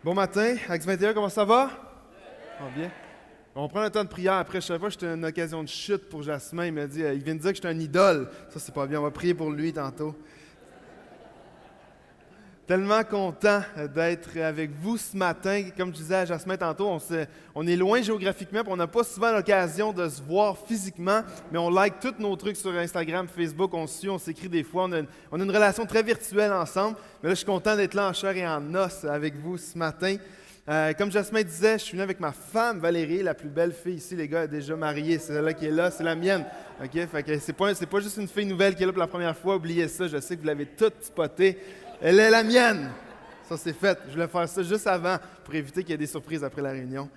Bon matin, Acte 21, comment ça va? Ça va bien. On prend le temps de prière. Après, chaque fois, j'étais une occasion de chute pour Jasmin. Il m'a dit, il vient de dire que j'étais un idole. Ça, c'est pas bien. On va prier pour lui tantôt. Tellement content d'être avec vous ce matin. Comme je disais à Jasmin tantôt, on est loin géographiquement, puis on n'a pas souvent l'occasion de se voir physiquement, mais on like tous nos trucs sur Instagram, Facebook, on se suit, on s'écrit des fois. On a une relation très virtuelle ensemble. Mais là, je suis content d'être là en chair et en os avec vous ce matin. Comme Jasmin disait, je suis venu avec ma femme Valérie, la plus belle fille ici. Les gars, elle est déjà mariée. C'est celle-là qui est là, c'est la mienne. OK? Fait que c'est pas juste une fille nouvelle qui est là pour la première fois. Oubliez ça, je sais que vous l'avez toute spotée. Elle est la mienne. Ça, c'est fait. Je voulais faire ça juste avant pour éviter qu'il y ait des surprises après la réunion.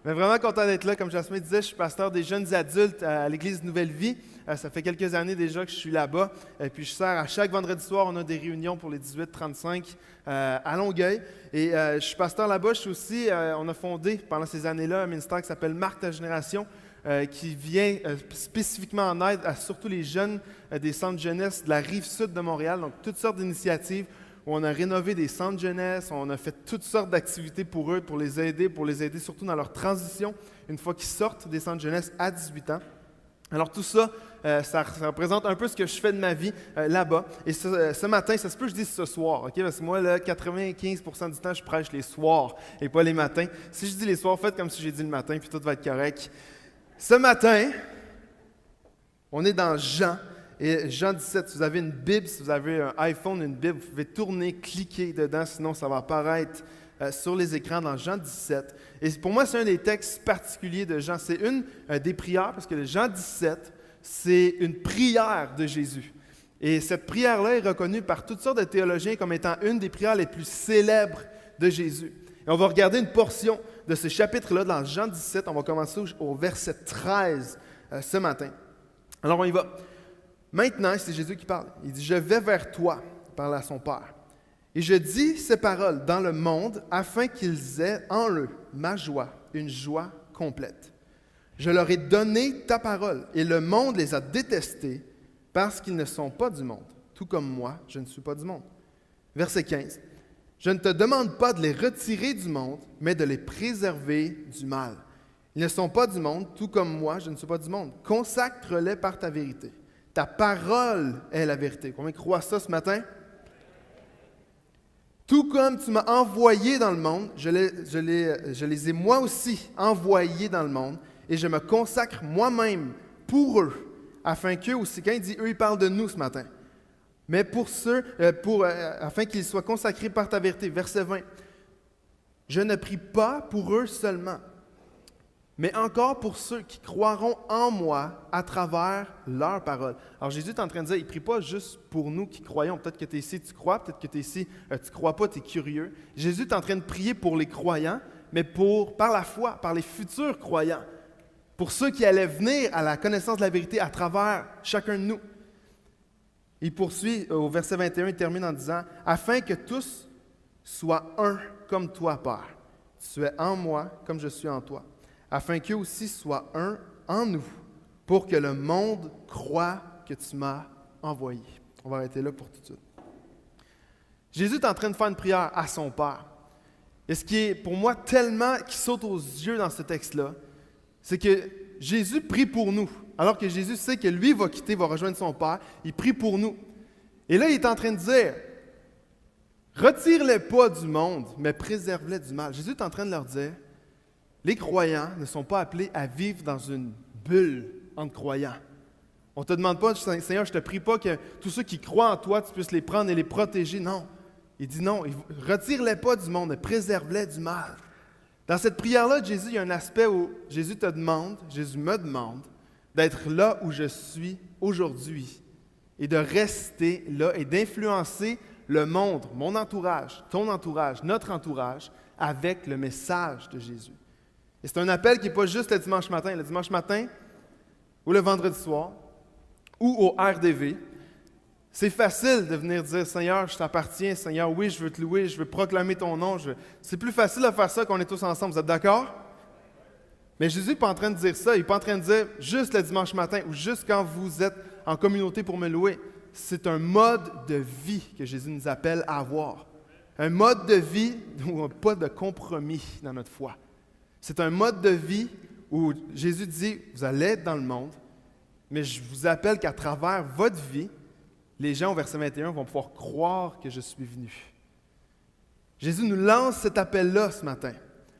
Mais vraiment content d'être là. Comme Jasmin disait, je suis pasteur des jeunes adultes à l'Église Nouvelle Vie. Ça fait quelques années déjà que je suis là-bas. Et puis je sers à chaque vendredi soir, on a des réunions pour les 18-35 à Longueuil. Et je suis pasteur là-bas. Je suis aussi, on a fondé pendant ces années-là un ministère qui s'appelle Marque ta génération, qui vient spécifiquement en aide à surtout les jeunes des centres jeunesse de la rive sud de Montréal. Donc toutes sortes d'initiatives où on a rénové des centres jeunesse, on a fait toutes sortes d'activités pour eux, pour les aider surtout dans leur transition, une fois qu'ils sortent des centres jeunesse à 18 ans. Alors tout ça, ça représente un peu ce que je fais de ma vie là-bas. Et ce matin, ça se peut que je dise ce soir, OK? Parce que moi, là, 95% du temps, je prêche les soirs et pas les matins. Si je dis les soirs, faites comme si j'ai dit le matin, puis tout va être correct. Ce matin, on est dans Jean. Et Jean 17, si vous avez une Bible, si vous avez un iPhone, une Bible, vous pouvez tourner, cliquer dedans, sinon ça va apparaître sur les écrans dans Jean 17. Et pour moi, c'est un des textes particuliers de Jean. C'est une des prières, parce que le Jean 17, c'est une prière de Jésus. Et cette prière-là est reconnue par toutes sortes de théologiens comme étant une des prières les plus célèbres de Jésus. Et on va regarder une portion de ce chapitre-là dans Jean 17. On va commencer au verset 13 ce matin. Alors on y va. Maintenant, c'est Jésus qui parle. Il dit « Je vais vers toi », il parle à son Père. « Et je dis ces paroles dans le monde afin qu'ils aient en eux ma joie, une joie complète. Je leur ai donné ta parole et le monde les a détestés parce qu'ils ne sont pas du monde, tout comme moi, je ne suis pas du monde. » Verset 15. « Je ne te demande pas de les retirer du monde, mais de les préserver du mal. Ils ne sont pas du monde, tout comme moi, je ne suis pas du monde. Consacre-les par ta vérité. Ta parole est la vérité. » Combien croient ça ce matin? Tout comme tu m'as envoyé dans le monde, je les ai moi aussi envoyés dans le monde, et je me consacre moi-même pour eux, afin qu'eux aussi, quand il dit eux, il parle de nous ce matin, mais pour ceux, afin qu'ils soient consacrés par ta vérité. Verset 20. Je ne prie pas pour eux seulement, mais encore pour ceux qui croiront en moi à travers leur parole. Alors Jésus est en train de dire, il ne prie pas juste pour nous qui croyons. Peut-être que tu es ici, tu crois, peut-être que tu es ici, tu ne crois pas, tu es curieux. Jésus est en train de prier pour les croyants, mais par la foi, par les futurs croyants, pour ceux qui allaient venir à la connaissance de la vérité à travers chacun de nous. Il poursuit au verset 21, il termine en disant, « Afin que tous soient un comme toi, Père. Tu es en moi comme je suis en toi. » Afin qu'eux aussi soient un en nous, pour que le monde croie que tu m'as envoyé. On va arrêter là pour tout de suite. Jésus est en train de faire une prière à son Père. Et ce qui est pour moi tellement qui saute aux yeux dans ce texte-là, c'est que Jésus prie pour nous. Alors que Jésus sait que lui va quitter, va rejoindre son Père, il prie pour nous. Et là, il est en train de dire, retire-les pas du monde, mais préserve-les du mal. Jésus est en train de leur dire, les croyants ne sont pas appelés à vivre dans une bulle entre croyants. On ne te demande pas, Seigneur, je ne te prie pas que tous ceux qui croient en toi, tu puisses les prendre et les protéger. Non. Il dit non, retire-les pas du monde, mais préserve-les du mal. Dans cette prière-là de Jésus, il y a un aspect où Jésus me demande d'être là où je suis aujourd'hui et de rester là et d'influencer le monde, mon entourage, ton entourage, notre entourage, avec le message de Jésus. Et c'est un appel qui n'est pas juste le dimanche matin. Le dimanche matin ou le vendredi soir ou au RDV, c'est facile de venir dire « Seigneur, je t'appartiens. Seigneur, oui, je veux te louer, je veux proclamer ton nom. » C'est plus facile de faire ça qu'on est tous ensemble. Vous êtes d'accord? Mais Jésus n'est pas en train de dire ça. Il n'est pas en train de dire juste le dimanche matin ou juste quand vous êtes en communauté pour me louer. C'est un mode de vie que Jésus nous appelle à avoir. un mode de vie où pas de compromis dans notre foi. C'est un mode de vie où Jésus dit, vous allez être dans le monde, mais je vous appelle qu'à travers votre vie, les gens au verset 21 vont pouvoir croire que je suis venu. Jésus nous lance cet appel-là ce matin.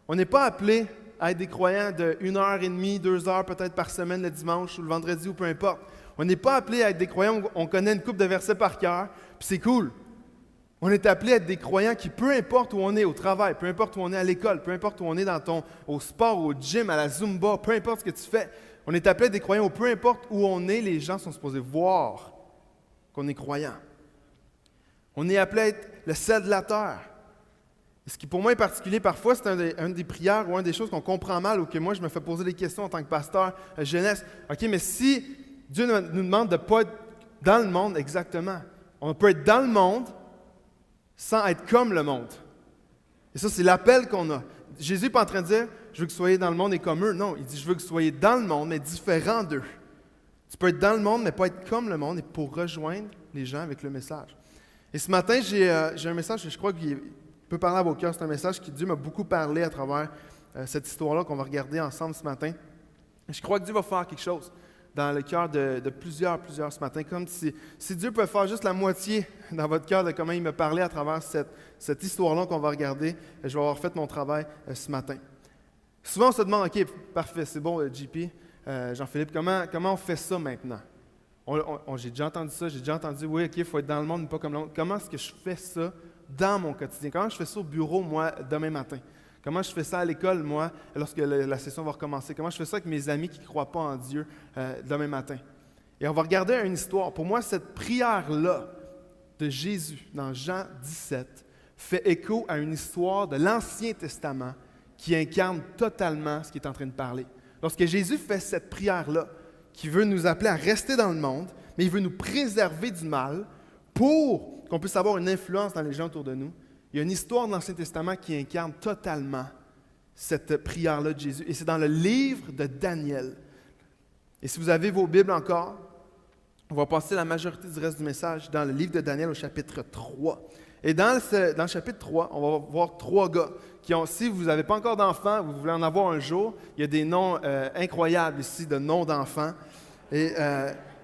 On n'est pas appelé à être des croyants de 1h30, 2 heures peut-être par semaine le dimanche ou le vendredi ou peu importe. On n'est pas appelé à être des croyants où on connaît une couple de versets par cœur, puis c'est cool. On est appelé à être des croyants qui, peu importe où on est au travail, peu importe où on est à l'école, peu importe où on est au sport, au gym, à la Zumba, peu importe ce que tu fais, on est appelé à être des croyants où peu importe où on est, les gens sont supposés voir qu'on est croyant. On est appelé à être le sel de la terre. Ce qui pour moi est particulier, parfois, c'est une des prières ou une des choses qu'on comprend mal ou que moi je me fais poser des questions en tant que pasteur jeunesse. OK, mais si Dieu nous demande de ne pas être dans le monde, exactement. On peut être dans le monde sans être comme le monde. Et ça, c'est l'appel qu'on a. Jésus n'est pas en train de dire « Je veux que vous soyez dans le monde et comme eux ». Non, il dit « Je veux que vous soyez dans le monde, mais différent d'eux ». Tu peux être dans le monde, mais pas être comme le monde et pour rejoindre les gens avec le message. Et ce matin, j'ai un message que je crois qu'il peut parler à vos cœurs. C'est un message que Dieu m'a beaucoup parlé à travers cette histoire-là qu'on va regarder ensemble ce matin. Et je crois que Dieu va faire quelque chose dans le cœur de plusieurs ce matin. Comme si Dieu peut faire juste la moitié dans votre cœur de comment il me parlait à travers cette histoire-là qu'on va regarder, je vais avoir fait mon travail ce matin. Souvent, on se demande, OK, parfait, c'est bon, JP, Jean-Philippe, comment on fait ça maintenant? J'ai déjà entendu ça, j'ai déjà entendu, oui, OK, il faut être dans le monde, mais pas comme le monde. Comment est-ce que je fais ça dans mon quotidien? Comment je fais ça au bureau, moi, demain matin? Comment je fais ça à l'école, moi, lorsque la session va recommencer? Comment je fais ça avec mes amis qui ne croient pas en Dieu demain matin? Et on va regarder une histoire. Pour moi, cette prière-là de Jésus dans Jean 17 fait écho à une histoire de l'Ancien Testament qui incarne totalement ce qu'il est en train de parler. Lorsque Jésus fait cette prière-là, qui veut nous appeler à rester dans le monde, mais il veut nous préserver du mal pour qu'on puisse avoir une influence dans les gens autour de nous, il y a une histoire de l'Ancien Testament qui incarne totalement cette prière-là de Jésus. Et c'est dans le livre de Daniel. Et si vous avez vos Bibles encore, on va passer la majorité du reste du message dans le livre de Daniel au chapitre 3. Et dans le chapitre 3, on va voir 3 gars qui ont, si vous n'avez pas encore d'enfants, vous voulez en avoir un jour, il y a des noms incroyables ici de noms d'enfants. Et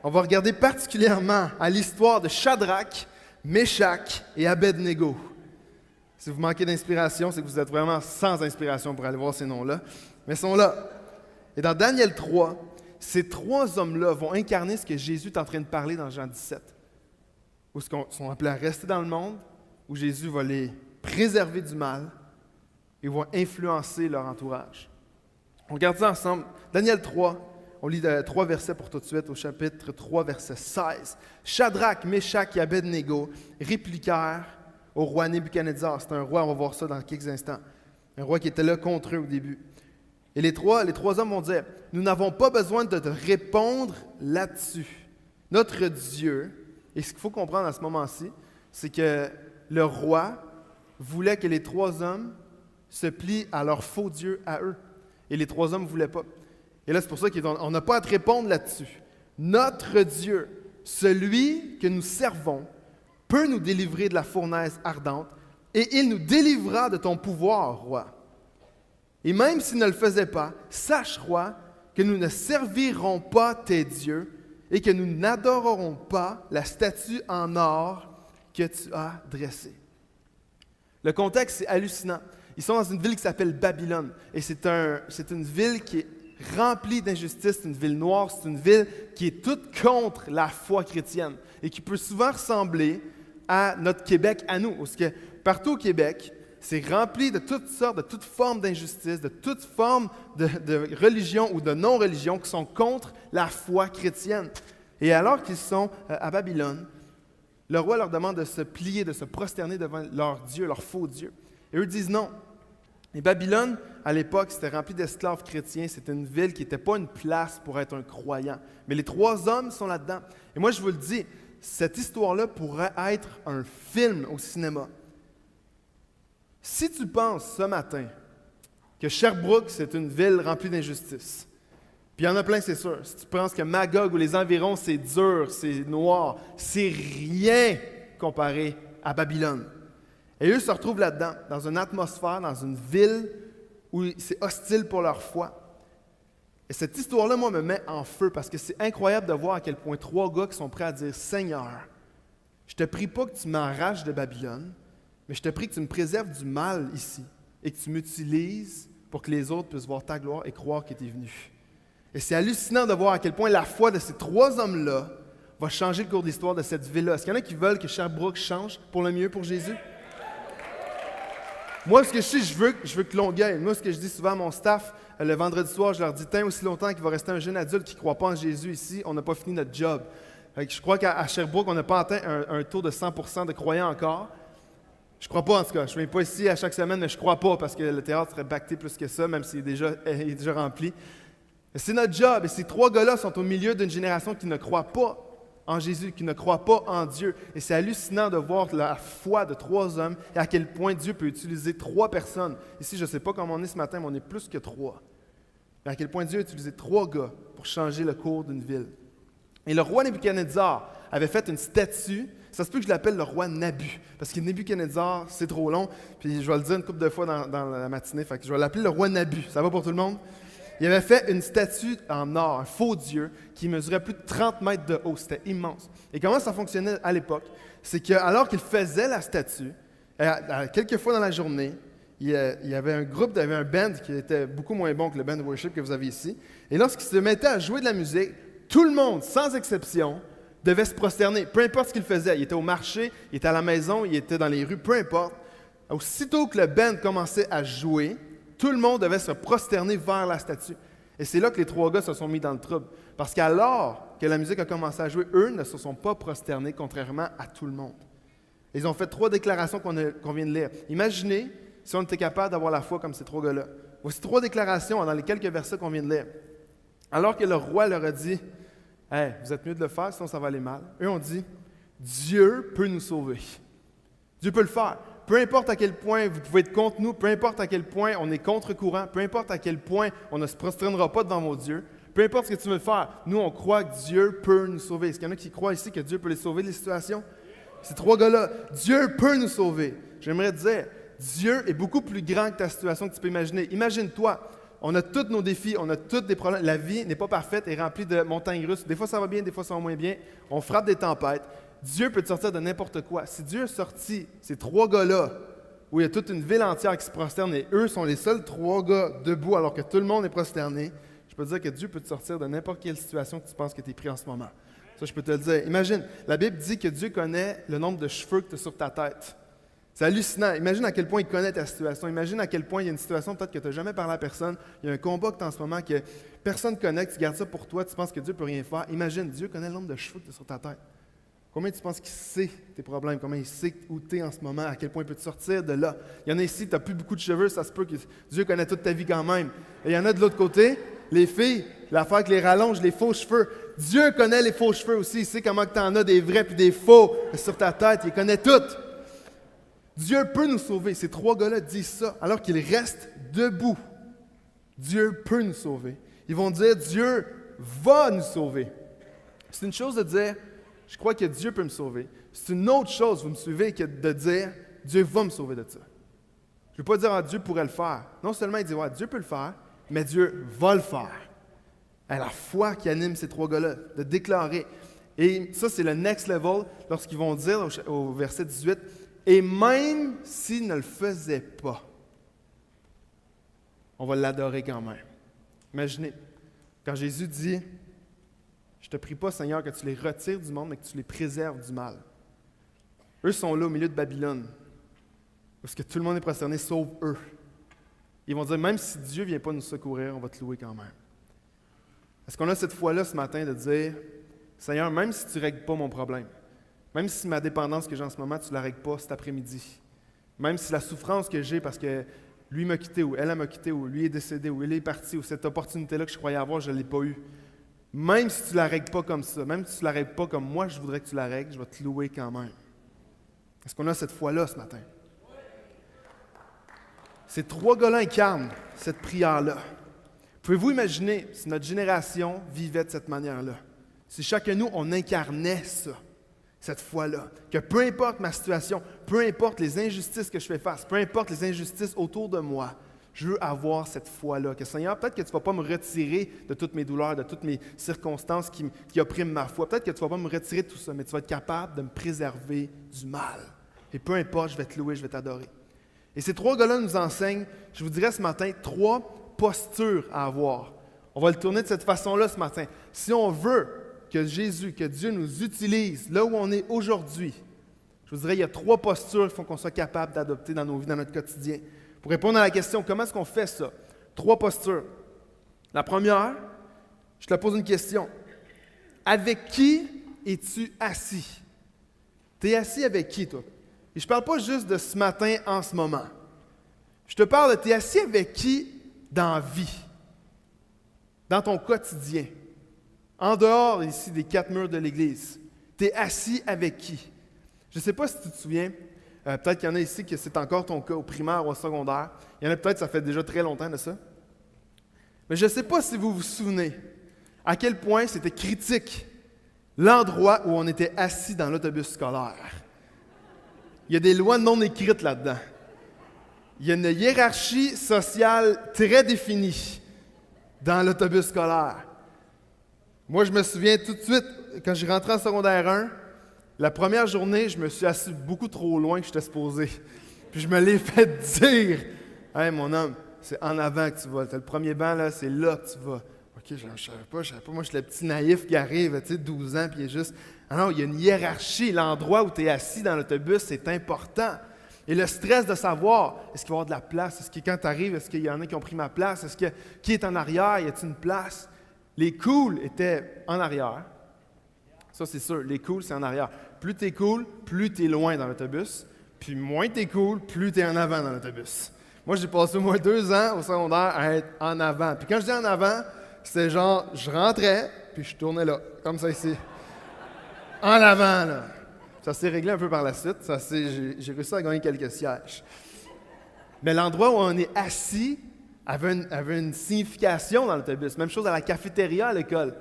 on va regarder particulièrement à l'histoire de Shadrach, Meshach et Abednego. Si vous manquez d'inspiration, c'est que vous êtes vraiment sans inspiration pour aller voir ces noms-là. Mais ils sont là. Et dans Daniel 3, ces 3 hommes-là vont incarner ce que Jésus est en train de parler dans Jean 17. Où ils sont appelés à rester dans le monde, où Jésus va les préserver du mal et va influencer leur entourage. On regarde ça ensemble. Daniel 3, on lit 3 versets pour tout de suite, au chapitre 3, verset 16. Shadrach, Meshach et Abednego répliquèrent au roi Nebuchadnezzar. C'est un roi, on va voir ça dans quelques instants. Un roi qui était là contre eux au début. Et les trois hommes vont dire, « Nous n'avons pas besoin de te répondre là-dessus. Notre Dieu, et ce qu'il faut comprendre à ce moment-ci, c'est que le roi voulait que les 3 hommes se plient à leur faux Dieu, à eux. Et les 3 hommes ne voulaient pas. Et là, c'est pour ça qu'on n'a pas à te répondre là-dessus. Notre Dieu, celui que nous servons, peut nous délivrer de la fournaise ardente, et il nous délivrera de ton pouvoir, roi. Et même s'il ne le faisait pas, sache, roi, que nous ne servirons pas tes dieux et que nous n'adorerons pas la statue en or que tu as dressée. Le contexte, c'est hallucinant. Ils sont dans une ville qui s'appelle Babylone, et c'est une ville qui est remplie d'injustice, c'est une ville noire, c'est une ville qui est toute contre la foi chrétienne et qui peut souvent ressembler à notre Québec à nous. Parce que partout au Québec, c'est rempli de toutes sortes, de toutes formes d'injustice, de toutes formes de religion ou de non-religion qui sont contre la foi chrétienne. Et alors qu'ils sont à Babylone, le roi leur demande de se plier, de se prosterner devant leur Dieu, leur faux Dieu. Et eux disent non. Et Babylone, à l'époque, c'était rempli d'esclaves chrétiens. C'était une ville qui n'était pas une place pour être un croyant. Mais les 3 hommes sont là-dedans. Et moi, je vous le dis, cette histoire-là pourrait être un film au cinéma. Si tu penses ce matin que Sherbrooke, c'est une ville remplie d'injustice, puis il y en a plein, c'est sûr. Si tu penses que Magog ou les environs, c'est dur, c'est noir, c'est rien comparé à Babylone. Et eux se retrouvent là-dedans, dans une atmosphère, dans une ville où c'est hostile pour leur foi. Et cette histoire-là, moi, me met en feu parce que c'est incroyable de voir à quel point 3 gars qui sont prêts à dire « Seigneur, je te prie pas que tu m'arraches de Babylone, mais je te prie que tu me préserves du mal ici et que tu m'utilises pour que les autres puissent voir ta gloire et croire que tu es venu. » Et c'est hallucinant de voir à quel point la foi de ces 3 hommes-là va changer le cours de l'histoire de cette ville-là. Est-ce qu'il y en a qui veulent que Sherbrooke change pour le mieux pour Jésus? Moi, ce que je veux que Longueuil. Moi, ce que je dis souvent à mon staff, le vendredi soir, je leur dis, tant aussi longtemps qu'il va rester un jeune adulte qui ne croit pas en Jésus ici, on n'a pas fini notre job. Je crois qu'à Sherbrooke, on n'a pas atteint un taux de 100% de croyants encore. Je ne crois pas, en tout cas. Je ne viens pas ici à chaque semaine, mais je ne crois pas parce que le théâtre serait bacté plus que ça, même s'il est déjà rempli. Mais c'est notre job. Et ces 3 gars-là sont au milieu d'une génération qui ne croit pas en Jésus, qui ne croit pas en Dieu. Et c'est hallucinant de voir la foi de 3 hommes et à quel point Dieu peut utiliser 3 personnes. Ici, je ne sais pas comment on est ce matin, mais on est plus que 3. Mais à quel point Dieu a utilisé 3 gars pour changer le cours d'une ville. Et le roi Nebuchadnezzar avait fait une statue. Ça se peut que je l'appelle le roi Nabu, parce que Nebuchadnezzar, c'est trop long, puis je vais le dire une couple de fois dans la matinée, fait que je vais l'appeler le roi Nabu. Ça va pour tout le monde? Il avait fait une statue en or, un faux dieu, qui mesurait plus de 30 mètres de haut. C'était immense. Et comment ça fonctionnait à l'époque? C'est qu'alors qu'il faisait la statue, quelques fois dans la journée, il y avait un groupe, il y avait un band qui était beaucoup moins bon que le band de worship que vous avez ici. Et lorsqu'il se mettait à jouer de la musique, tout le monde, sans exception, devait se prosterner, peu importe ce qu'il faisait. Il était au marché, il était à la maison, il était dans les rues, peu importe. Aussitôt que le band commençait à jouer, tout le monde devait se prosterner vers la statue. Et c'est là que les 3 gars se sont mis dans le trouble. Parce qu'alors que la musique a commencé à jouer, eux ne se sont pas prosternés, contrairement à tout le monde. Ils ont fait 3 déclarations qu'on vient de lire. Imaginez si on était capable d'avoir la foi comme ces 3 gars-là. Voici 3 déclarations dans les quelques versets qu'on vient de lire. Alors que le roi leur a dit « Hey, vous êtes mieux de le faire, sinon ça va aller mal. » Eux ont dit « Dieu peut nous sauver. Dieu peut le faire. Peu importe à quel point vous pouvez être contre nous, peu importe à quel point on est contre-courant, peu importe à quel point on ne se prosternera pas devant mon Dieu, peu importe ce que tu veux faire, nous, on croit que Dieu peut nous sauver. Est-ce qu'il y en a qui croient ici que Dieu peut les sauver des situations? Ces 3 gars-là, Dieu peut nous sauver. J'aimerais te dire, Dieu est beaucoup plus grand que ta situation que tu peux imaginer. Imagine-toi, on a tous nos défis, on a tous des problèmes. La vie n'est pas parfaite et remplie de montagnes russes. Des fois, ça va bien, des fois, ça va moins bien. On frappe des tempêtes. Dieu peut te sortir de n'importe quoi. Si Dieu a sorti ces 3 gars-là, où il y a toute une ville entière qui se prosterne, et eux sont les seuls 3 gars debout alors que tout le monde est prosterné, je peux te dire que Dieu peut te sortir de n'importe quelle situation que tu penses que tu es pris en ce moment. Ça, je peux te le dire. Imagine, la Bible dit que Dieu connaît le nombre de cheveux que tu as sur ta tête. C'est hallucinant. Imagine à quel point il connaît ta situation. Imagine à quel point il y a une situation peut-être que tu n'as jamais parlé à personne. Il y a un combat que tu as en ce moment que personne ne connaît, que tu gardes ça pour toi, tu penses que Dieu ne peut rien faire. Imagine, Dieu connaît le nombre de cheveux que tu as sur ta tête. Combien tu penses qu'il sait tes problèmes? Combien il sait où tu es en ce moment? À quel point il peut te sortir de là? Il y en a ici, tu n'as plus beaucoup de cheveux, ça se peut que Dieu connaît toute ta vie quand même. Et il y en a de l'autre côté, les filles, l'affaire avec les rallonges, les faux cheveux. Dieu connaît les faux cheveux aussi. Il sait comment tu en as des vrais puis des faux sur ta tête. Il connaît tout. Dieu peut nous sauver. Ces 3 gars-là disent ça alors qu'ils restent debout. Dieu peut nous sauver. Ils vont dire, Dieu va nous sauver. C'est une chose de dire, je crois que Dieu peut me sauver. C'est une autre chose, vous me suivez, que de dire, Dieu va me sauver de ça. Je ne veux pas dire, ah, Dieu pourrait le faire. Non seulement il dit, ouais, Dieu peut le faire, mais Dieu va le faire. Et la foi qui anime ces 3 gars-là, de déclarer. Et ça, c'est le next level lorsqu'ils vont dire au verset 18, et même s'il ne le faisait pas, on va l'adorer quand même. Imaginez, quand Jésus dit, je te prie pas, Seigneur, que tu les retires du monde, mais que tu les préserves du mal. Eux sont là au milieu de Babylone, parce que tout le monde est prosterné, sauf eux. Ils vont dire, même si Dieu ne vient pas nous secourir, on va te louer quand même. Est-ce qu'on a cette foi-là ce matin de dire, Seigneur, même si tu ne règles pas mon problème, même si ma dépendance que j'ai en ce moment, tu ne la règles pas cet après-midi, même si la souffrance que j'ai parce que lui m'a quitté, ou elle m'a quitté, ou lui est décédé, ou il est parti, ou cette opportunité-là que je croyais avoir, je ne l'ai pas eue. Même si tu ne la règles pas comme ça, même si tu ne la règles pas comme moi, je voudrais que tu la règles, je vais te louer quand même. Est-ce qu'on a cette foi-là ce matin? Ces 3 gars-là incarnent cette prière-là. Pouvez-vous imaginer si notre génération vivait de cette manière-là? Si chacun de nous, on incarnait ça. Cette foi-là, que peu importe ma situation, peu importe les injustices que je fais face, peu importe les injustices autour de moi, je veux avoir cette foi-là. Que Seigneur, peut-être que tu ne vas pas me retirer de toutes mes douleurs, de toutes mes circonstances qui oppriment ma foi. Peut-être que tu ne vas pas me retirer de tout ça, mais tu vas être capable de me préserver du mal. Et peu importe, je vais te louer, je vais t'adorer. Et ces 3 gars-là nous enseignent, je vous dirais ce matin, 3 postures à avoir. On va le tourner de cette façon-là ce matin. Si on veut que Jésus, que Dieu nous utilise là où on est aujourd'hui, je vous dirais, il y a 3 postures qu'il faut qu'on soit capable d'adopter dans nos vies, dans notre quotidien. Pour répondre à la question, comment est-ce qu'on fait ça? 3 postures. La première, je te pose une question. Avec qui es-tu assis? Tu es assis avec qui, toi? Et je ne parle pas juste de ce matin, en ce moment. Je te parle de, tu es assis avec qui dans la vie? Dans ton quotidien? En dehors ici des 4 murs de l'Église? Tu es assis avec qui? Je ne sais pas si tu te souviens, peut-être qu'il y en a ici que c'est encore ton cas au primaire ou au secondaire. Il y en a peut-être, ça fait déjà très longtemps de ça. Mais je ne sais pas si vous vous souvenez à quel point c'était critique l'endroit où on était assis dans l'autobus scolaire. Il y a des lois non écrites là-dedans. Il y a une hiérarchie sociale très définie dans l'autobus scolaire. Moi, je me souviens tout de suite, quand j'ai rentré en secondaire 1, la première journée, je me suis assis beaucoup trop loin que j'étais supposé. Puis je me l'ai fait dire. « Hey, mon homme, c'est en avant que tu vas. T'as le premier banc, là, c'est là que tu vas. » OK, je ne savais pas. Moi, je suis le petit naïf qui arrive, tu sais, 12 ans, puis il est juste... Ah non, il y a une hiérarchie. L'endroit où tu es assis dans l'autobus, c'est important. Et le stress de savoir, est-ce qu'il va y avoir de la place? Est-ce que quand tu arrives, est-ce qu'il y en a qui ont pris ma place? Est-ce que qui est en arrière? Y a-t-il une place? Les cools étaient en arrière. Ça, c'est sûr. Les cools, c'est en arrière. Plus tu es cool, plus tu es loin dans l'autobus. Puis moins tu es cool, plus tu es en avant dans l'autobus. Moi, j'ai passé au moins 2 ans au secondaire à être en avant. Puis quand je dis en avant, c'était genre, je rentrais, puis je tournais là, comme ça ici. En avant, là. Ça s'est réglé un peu par la suite. J'ai réussi à gagner quelques sièges. Mais l'endroit où on est assis avait une signification dans l'autobus. Même chose à la cafétéria à l'école.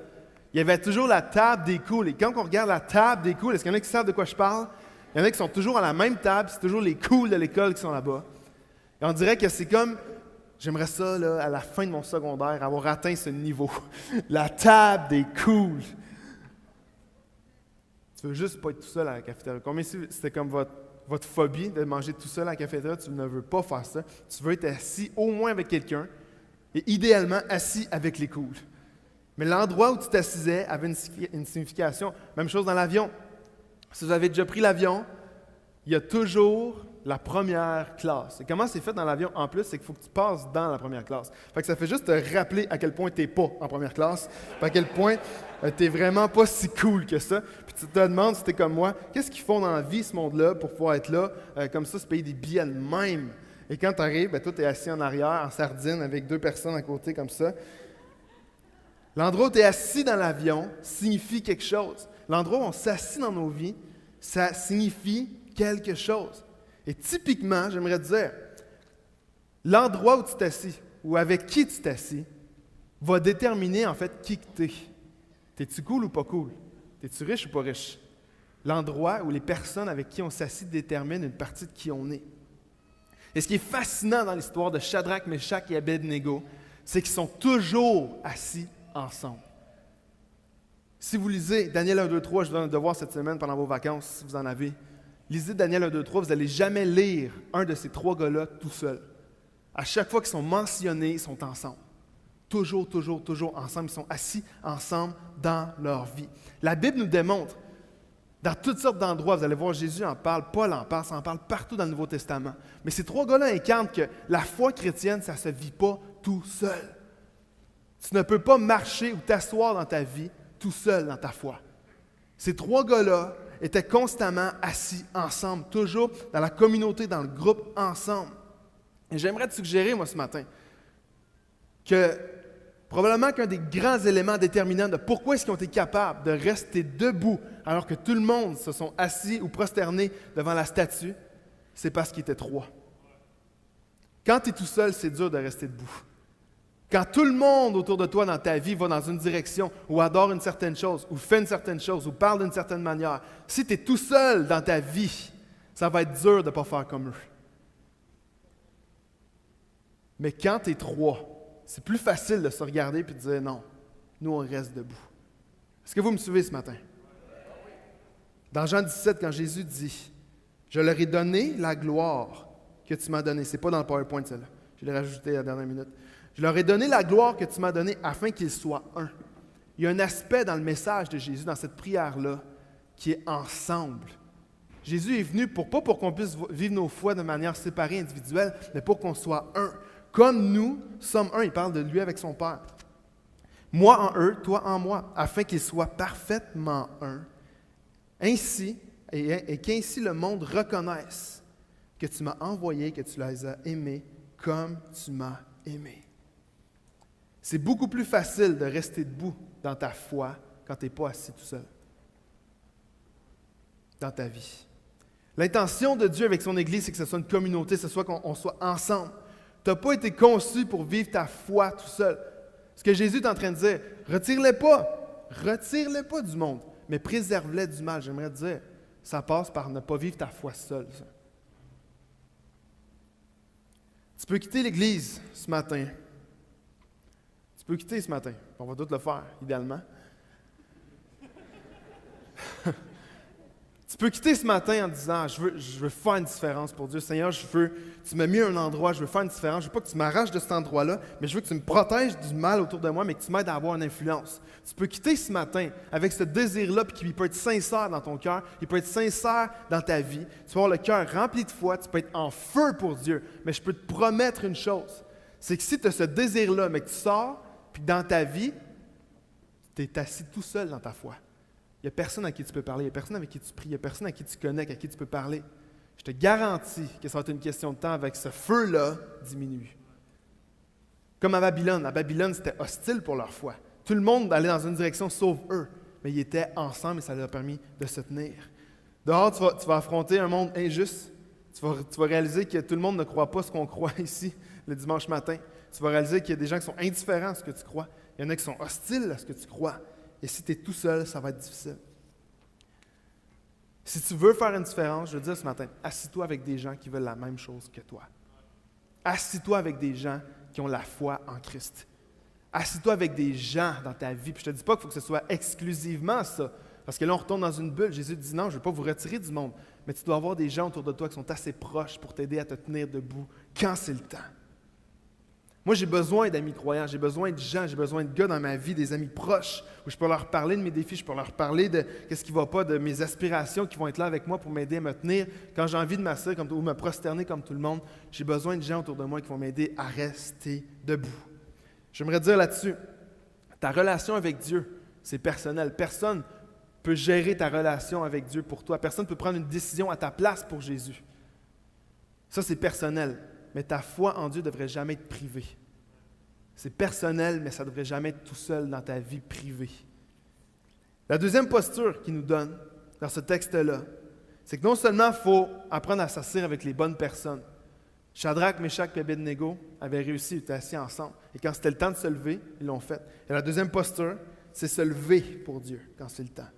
Il y avait toujours la table des cools. Et quand on regarde la table des cools, est-ce qu'il y en a qui savent de quoi je parle? Il y en a qui sont toujours à la même table, c'est toujours les cools de l'école qui sont là-bas. Et on dirait que c'est comme, j'aimerais ça, là, à la fin de mon secondaire, avoir atteint ce niveau. La table des cools. Tu veux juste pas être tout seul à la cafétéria. Combien c'était comme votre phobie de manger tout seul à la cafétéria? Tu ne veux pas faire ça. Tu veux être assis au moins avec quelqu'un et idéalement assis avec les cools. Mais l'endroit où tu t'assisais avait une signification. Même chose dans l'avion. Si vous avez déjà pris l'avion, il y a toujours la première classe. Et comment c'est fait dans l'avion en plus, c'est qu'il faut que tu passes dans la première classe. Fait que ça fait juste te rappeler à quel point tu n'es pas en première classe, à quel point tu n'es vraiment pas si cool que ça. Puis tu te demandes si tu es comme moi, qu'est-ce qu'ils font dans la vie, ce monde-là, pour pouvoir être là, comme ça, se payer des billets de même. Et quand tu arrives, toi, tu es assis en arrière, en sardine, avec 2 personnes à côté comme ça. L'endroit où tu es assis dans l'avion signifie quelque chose. L'endroit où on s'assit dans nos vies, ça signifie quelque chose. Et typiquement, j'aimerais te dire, l'endroit où tu t'assis ou avec qui tu t'assis va déterminer en fait qui que tu es. T'es-tu cool ou pas cool? T'es-tu riche ou pas riche? L'endroit où les personnes avec qui on s'assit déterminent une partie de qui on est. Et ce qui est fascinant dans l'histoire de Shadrach, Meshach et Abednego, c'est qu'ils sont toujours assis ensemble. Si vous lisez Daniel 1, 2, 3, je vous donne un devoir cette semaine pendant vos vacances, si vous en avez. Lisez Daniel 1, 2, 3, vous n'allez jamais lire un de ces 3 gars-là tout seul. À chaque fois qu'ils sont mentionnés, ils sont ensemble. Toujours, toujours, toujours ensemble. Ils sont assis ensemble dans leur vie. La Bible nous démontre, dans toutes sortes d'endroits, vous allez voir Jésus en parle, Paul en parle, ça en parle partout dans le Nouveau Testament. Mais ces 3 gars-là incarnent que la foi chrétienne, ça ne se vit pas tout seul. Tu ne peux pas marcher ou t'asseoir dans ta vie tout seul dans ta foi. Ces 3 gars-là étaient constamment assis ensemble, toujours dans la communauté, dans le groupe, ensemble. Et j'aimerais te suggérer, moi, ce matin, que probablement qu'un des grands éléments déterminants de pourquoi est-ce qu'ils ont été capables de rester debout alors que tout le monde se sont assis ou prosternés devant la statue, c'est parce qu'ils étaient 3. Quand tu es tout seul, c'est dur de rester debout. Quand tout le monde autour de toi dans ta vie va dans une direction, ou adore une certaine chose, ou fait une certaine chose, ou parle d'une certaine manière, si tu es tout seul dans ta vie, ça va être dur de ne pas faire comme eux. Mais quand tu es trois, c'est plus facile de se regarder et de dire non, nous on reste debout. Est-ce que vous me suivez ce matin? Dans Jean 17, quand Jésus dit « Je leur ai donné la gloire que tu m'as donnée », ce n'est pas dans le PowerPoint celle-là, je l'ai rajouté à la dernière minute. « Je leur ai donné la gloire que tu m'as donnée afin qu'ils soient un. » Il y a un aspect dans le message de Jésus, dans cette prière-là, qui est ensemble. Jésus est venu pas pour qu'on puisse vivre nos foi de manière séparée, individuelle, mais pour qu'on soit un. Comme nous sommes un, il parle de lui avec son Père. Moi en eux, toi en moi, afin qu'ils soient parfaitement un. Ainsi, et qu'ainsi le monde reconnaisse que tu m'as envoyé, que tu les as aimés comme tu m'as aimé. C'est beaucoup plus facile de rester debout dans ta foi quand tu n'es pas assis tout seul dans ta vie. L'intention de Dieu avec son Église, c'est que ce soit une communauté, ce soit qu'on soit ensemble. Tu n'as pas été conçu pour vivre ta foi tout seul. Ce que Jésus est en train de dire, retire-les pas du monde, mais préserve-les du mal. J'aimerais te dire, ça passe par ne pas vivre ta foi seul. Ça. Tu peux quitter l'Église ce matin. Tu peux quitter ce matin. On va tous le faire, idéalement. Tu peux quitter ce matin en disant, je veux faire une différence pour Dieu. Seigneur, tu m'as mis à un endroit, je veux faire une différence. Je ne veux pas que tu m'arraches de cet endroit-là, mais je veux que tu me protèges du mal autour de moi, mais que tu m'aides à avoir une influence. Tu peux quitter ce matin avec ce désir-là, puis qui peut être sincère dans ton cœur, il peut être sincère dans ta vie. Tu peux avoir le cœur rempli de foi, tu peux être en feu pour Dieu. Mais je peux te promettre une chose, c'est que si tu as ce désir-là, mais que tu sors, puis dans ta vie, tu es assis tout seul dans ta foi. Il n'y a personne à qui tu peux parler, il n'y a personne avec qui tu pries, il n'y a personne à qui tu connectes, à qui tu peux parler. Je te garantis que ça va être une question de temps avec ce feu-là diminue. Comme à Babylone, c'était hostile pour leur foi. Tout le monde allait dans une direction sauf eux, mais ils étaient ensemble et ça leur a permis de se tenir. Dehors, tu vas affronter un monde injuste. Tu vas réaliser que tout le monde ne croit pas ce qu'on croit ici le dimanche matin. Tu vas réaliser qu'il y a des gens qui sont indifférents à ce que tu crois. Il y en a qui sont hostiles à ce que tu crois. Et si tu es tout seul, ça va être difficile. Si tu veux faire une différence, je veux dire ce matin, assis-toi avec des gens qui veulent la même chose que toi. Assis-toi avec des gens qui ont la foi en Christ. Assis-toi avec des gens dans ta vie. Puis je ne te dis pas qu'il faut que ce soit exclusivement ça. Parce que là, on retourne dans une bulle. Jésus dit non, je ne veux pas vous retirer du monde. Mais tu dois avoir des gens autour de toi qui sont assez proches pour t'aider à te tenir debout quand c'est le temps. Moi, j'ai besoin d'amis croyants, j'ai besoin de gens, j'ai besoin de gars dans ma vie, des amis proches, où je peux leur parler de mes défis, je peux leur parler de ce qui ne va pas, de mes aspirations qui vont être là avec moi pour m'aider à me tenir. Quand j'ai envie de m'asseoir ou me prosterner comme tout le monde, j'ai besoin de gens autour de moi qui vont m'aider à rester debout. J'aimerais dire là-dessus, ta relation avec Dieu, c'est personnel. Personne ne peut gérer ta relation avec Dieu pour toi. Personne ne peut prendre une décision à ta place pour Jésus. Ça, c'est personnel. Mais ta foi en Dieu ne devrait jamais être privée. C'est personnel, mais ça ne devrait jamais être tout seul dans ta vie privée. La deuxième posture qu'il nous donne dans ce texte-là, c'est que non seulement il faut apprendre à s'asseoir avec les bonnes personnes. Shadrach, Meshach et Abednego avaient réussi, ils étaient assis ensemble. Et quand c'était le temps de se lever, ils l'ont fait. Et la deuxième posture, c'est se lever pour Dieu quand c'est le temps.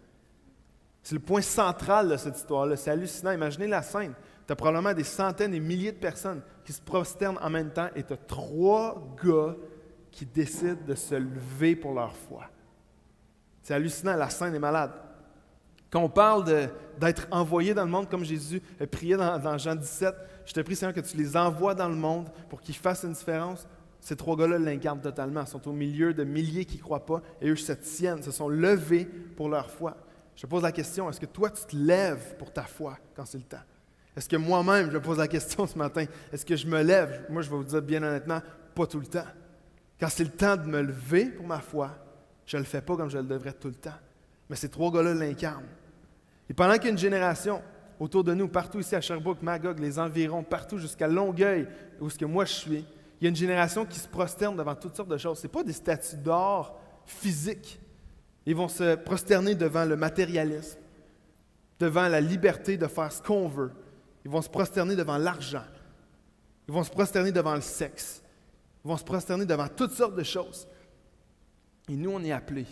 C'est le point central de cette histoire-là. C'est hallucinant. Imaginez la scène. Tu as probablement des centaines et milliers de personnes qui se prosternent en même temps et tu as 3 gars qui décident de se lever pour leur foi. C'est hallucinant, la scène est malade. Quand on parle d'être envoyé dans le monde comme Jésus a prié dans Jean 17, je te prie Seigneur que tu les envoies dans le monde pour qu'ils fassent une différence. Ces 3 gars-là l'incarnent totalement. Ils sont au milieu de milliers qui ne croient pas et eux se tiennent, se sont levés pour leur foi. Je te pose la question, est-ce que toi tu te lèves pour ta foi quand c'est le temps? Est-ce que moi-même, je me pose la question ce matin, est-ce que je me lève? Moi, je vais vous dire bien honnêtement, pas tout le temps. Quand c'est le temps de me lever pour ma foi, je ne le fais pas comme je le devrais tout le temps. Mais ces 3 gars-là l'incarnent. Et pendant qu'il y a une génération autour de nous, partout ici à Sherbrooke, Magog, les environs, partout jusqu'à Longueuil, où ce que moi je suis, il y a une génération qui se prosterne devant toutes sortes de choses. Ce n'est pas des statues d'or physiques. Ils vont se prosterner devant le matérialisme, devant la liberté de faire ce qu'on veut. Ils vont se prosterner devant l'argent. Ils vont se prosterner devant le sexe. Ils Ils vont se prosterner devant toutes sortes de choses. Et nous, on est appelés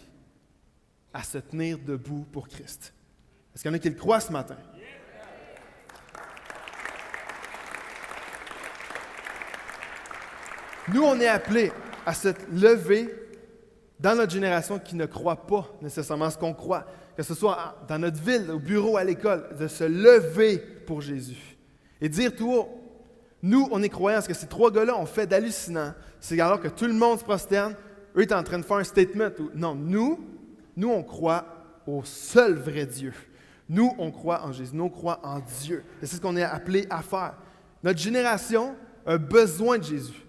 à se tenir debout pour Christ. Est-ce qu'il y en a qui le croient ce matin? Nous, on est appelés à se lever dans notre génération qui ne croit pas nécessairement ce qu'on croit, que ce soit dans notre ville, au bureau, à l'école, de se lever pour Jésus et dire tout haut, nous, on est croyants, parce que ces trois gars-là ont fait d'hallucinant. C'est alors que tout le monde se prosterne, eux étaient en train de faire un statement. Non, nous, on croit au seul vrai Dieu. Nous, on croit en Jésus, nous, on croit en Dieu. Et c'est ce qu'on est appelé à faire. Notre génération a besoin de Jésus.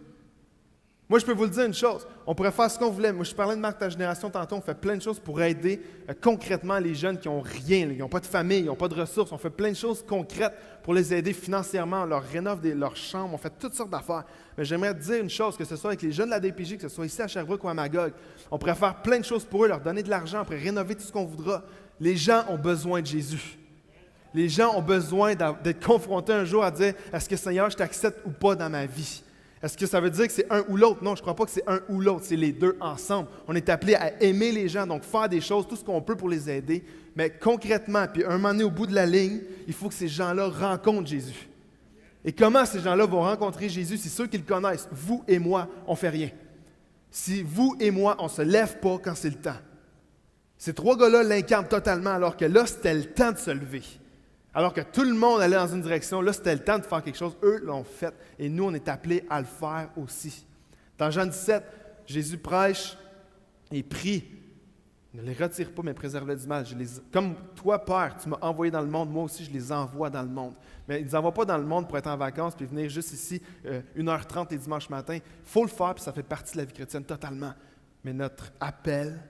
Moi, je peux vous le dire une chose, on pourrait faire ce qu'on voulait. Moi, je parlais de Marc ta génération tantôt, on fait plein de choses pour aider concrètement les jeunes qui n'ont rien, qui n'ont pas de famille, qui n'ont pas de ressources. On fait plein de choses concrètes pour les aider financièrement. On leur rénove leurs chambres, on fait toutes sortes d'affaires. Mais j'aimerais te dire une chose, que ce soit avec les jeunes de la DPJ, que ce soit ici à Sherbrooke ou à Magog, on pourrait faire plein de choses pour eux, leur donner de l'argent, on pourrait rénover tout ce qu'on voudra. Les gens ont besoin de Jésus. Les gens ont besoin d'être confrontés un jour à dire, est-ce que Seigneur, je t'accepte ou pas dans ma vie? Est-ce que ça veut dire que c'est un ou l'autre? Non, je ne crois pas que c'est un ou l'autre, c'est les deux ensemble. On est appelé à aimer les gens, donc faire des choses, tout ce qu'on peut pour les aider, mais concrètement, puis un moment donné, au bout de la ligne, il faut que ces gens-là rencontrent Jésus. Et comment ces gens-là vont rencontrer Jésus? C'est ceux qui le connaissent. Vous et moi, on ne fait rien. Si vous et moi, on ne se lève pas quand c'est le temps. Ces trois gars-là l'incarnent totalement, alors que là, c'était le temps de se lever. Alors que tout le monde allait dans une direction, là, c'était le temps de faire quelque chose. Eux l'ont fait. Et nous, on est appelés à le faire aussi. Dans Jean 17, Jésus prêche et prie. Ne les retire pas, mais préserve-les du mal. Comme toi, Père, tu m'as envoyé dans le monde, moi aussi, je les envoie dans le monde. Mais ils ne les envoient pas dans le monde pour être en vacances puis venir juste ici 1h30 les dimanches matin. Il faut le faire, puis ça fait partie de la vie chrétienne totalement. Mais notre appel,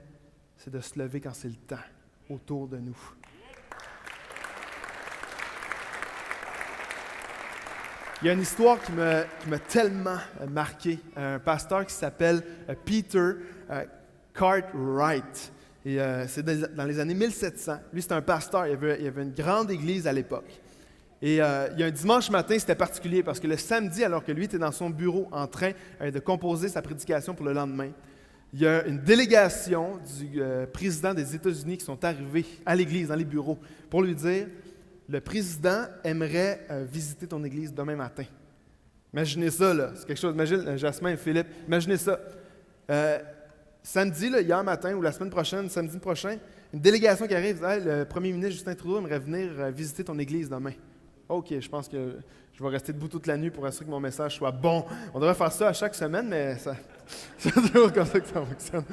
c'est de se lever quand c'est le temps, autour de nous. Il y a une histoire qui m'a tellement marqué. Un pasteur qui s'appelle Peter Cartwright. Et c'est dans les années 1700. Lui, c'est un pasteur. Il y avait une grande église à l'époque. Et il y a un dimanche matin, c'était particulier parce que le samedi, alors que lui était dans son bureau en train de composer sa prédication pour le lendemain, il y a une délégation du président des États-Unis qui sont arrivés à l'église, dans les bureaux, pour lui dire « Le président aimerait visiter ton église demain matin. » Imaginez ça, là. C'est quelque chose. Imagine, Jasmin et Philippe, imaginez ça. Samedi, là, hier matin ou la semaine prochaine, samedi prochain, une délégation qui arrive, hey, le premier ministre Justin Trudeau aimerait venir visiter ton église demain. OK, je pense que je vais rester debout toute la nuit pour assurer que mon message soit bon. On devrait faire ça à chaque semaine, mais c'est toujours comme ça que ça fonctionne.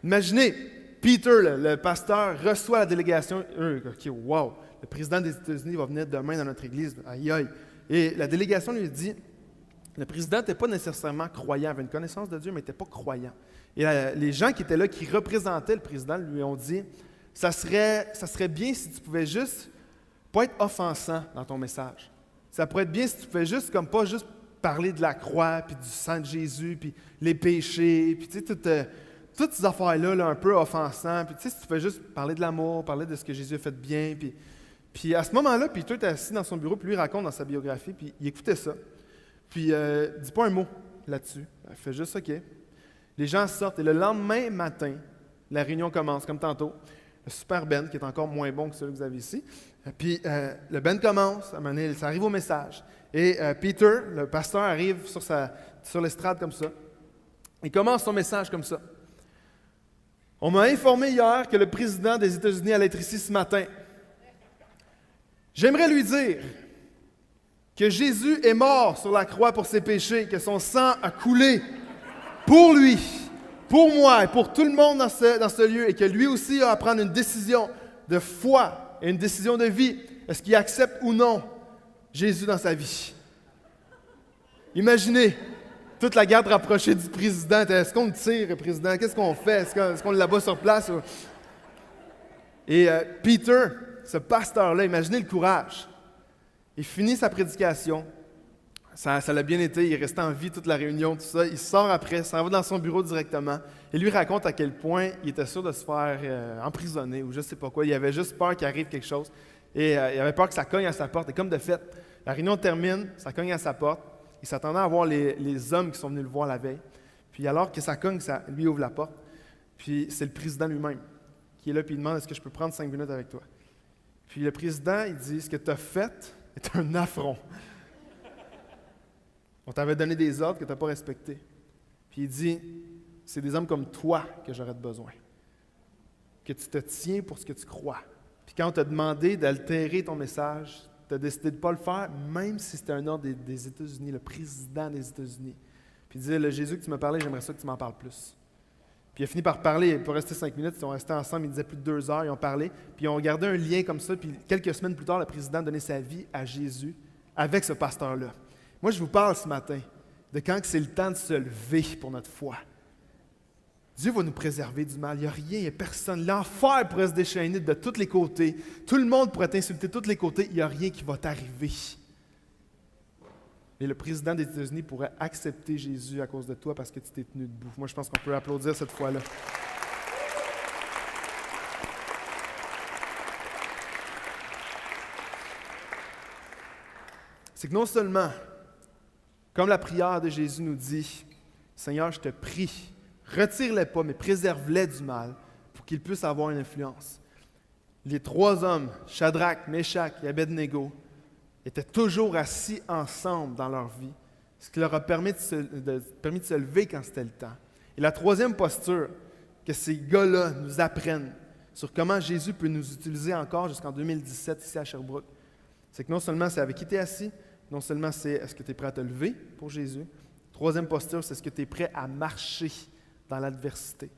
Imaginez, Peter, le pasteur, reçoit la délégation. OK, wow, le président des États-Unis va venir demain dans notre église. Aïe, aïe. Et la délégation lui dit, le président n'était pas nécessairement croyant, avait une connaissance de Dieu, mais n'était pas croyant. Et les gens qui étaient là, qui représentaient le président, lui ont dit, ça serait bien si tu pouvais juste pas être offensant dans ton message. Ça pourrait être bien si tu pouvais juste, comme pas juste parler de la croix, puis du sang de Jésus, puis les péchés, puis tu sais, toutes ces affaires-là, là, un peu offensant. Puis tu sais, si tu pouvais juste parler de l'amour, parler de ce que Jésus a fait de bien. Puis à ce moment-là, Peter était assis dans son bureau, puis lui raconte dans sa biographie, puis il écoutait ça. Puis il dit pas un mot là-dessus. Il fait juste OK. Les gens sortent, et le lendemain matin, la réunion commence, comme tantôt. Le super Ben, qui est encore moins bon que celui que vous avez ici. Puis le Ben commence, à un moment donné, ça arrive au message. Et Peter, le pasteur, arrive sur l'estrade comme ça. Il commence son message comme ça. On m'a informé hier que le président des États-Unis allait être ici ce matin. J'aimerais lui dire que Jésus est mort sur la croix pour ses péchés, que son sang a coulé pour lui, pour moi et pour tout le monde dans ce lieu, et que lui aussi a à prendre une décision de foi et une décision de vie. Est-ce qu'il accepte ou non Jésus dans sa vie? Imaginez toute la garde rapprochée du président. Est-ce qu'on le tire, le président? Qu'est-ce qu'on fait? Est-ce qu'on l'abat sur place? Et Peter, ce pasteur-là, imaginez le courage. Il finit sa prédication. Ça l'a bien été, il est resté en vie toute la réunion, tout ça. Il sort après, s'en va dans son bureau directement. Et lui raconte à quel point il était sûr de se faire emprisonner ou je ne sais pas quoi. Il avait juste peur qu'il arrive quelque chose. Et il avait peur que ça cogne à sa porte. Et comme de fait, la réunion termine, ça cogne à sa porte. Il s'attendait à voir les hommes qui sont venus le voir la veille. Puis alors que ça cogne, lui ouvre la porte. Puis c'est le président lui-même qui est là, puis il demande, est-ce que je peux prendre 5 minutes avec toi? Puis le président, il dit, ce que tu as fait est un affront. On t'avait donné des ordres que tu n'as pas respectés. Puis il dit, c'est des hommes comme toi que j'aurais besoin. Que tu te tiens pour ce que tu crois. Puis quand on t'a demandé d'altérer ton message, tu as décidé de ne pas le faire, même si c'était un ordre des États-Unis, le président des États-Unis. Puis il disait, le Jésus que tu m'as parlé, j'aimerais ça que tu m'en parles plus. Puis il a fini par parler, il n'est pas resté 5 minutes, ils sont restés ensemble, il disait plus de 2 heures, ils ont parlé, puis ils ont gardé un lien comme ça, puis quelques semaines plus tard, le président a donné sa vie à Jésus avec ce pasteur-là. Moi, je vous parle ce matin de quand c'est le temps de se lever pour notre foi. Dieu va nous préserver du mal. Il n'y a rien, il n'y a personne. L'enfer pourrait se déchaîner de tous les côtés. Tout le monde pourrait t'insulter de tous les côtés. Il n'y a rien qui va t'arriver. Et le président des États-Unis pourrait accepter Jésus à cause de toi parce que tu t'es tenu debout. Moi, je pense qu'on peut applaudir cette fois-là. C'est que non seulement, comme la prière de Jésus nous dit, « Seigneur, je te prie, retire-les pas, mais préserve-les du mal pour qu'ils puissent avoir une influence. » Les 3 hommes, Shadrach, Meshach et Abednego, étaient toujours assis ensemble dans leur vie, ce qui leur a permis de se lever quand c'était le temps. Et la 3e posture que ces gars-là nous apprennent sur comment Jésus peut nous utiliser encore jusqu'en 2017 ici à Sherbrooke, c'est que non seulement c'est avec qui tu es assis, non seulement c'est est-ce que tu es prêt à te lever pour Jésus, 3e posture, c'est est-ce que tu es prêt à marcher dans l'adversité.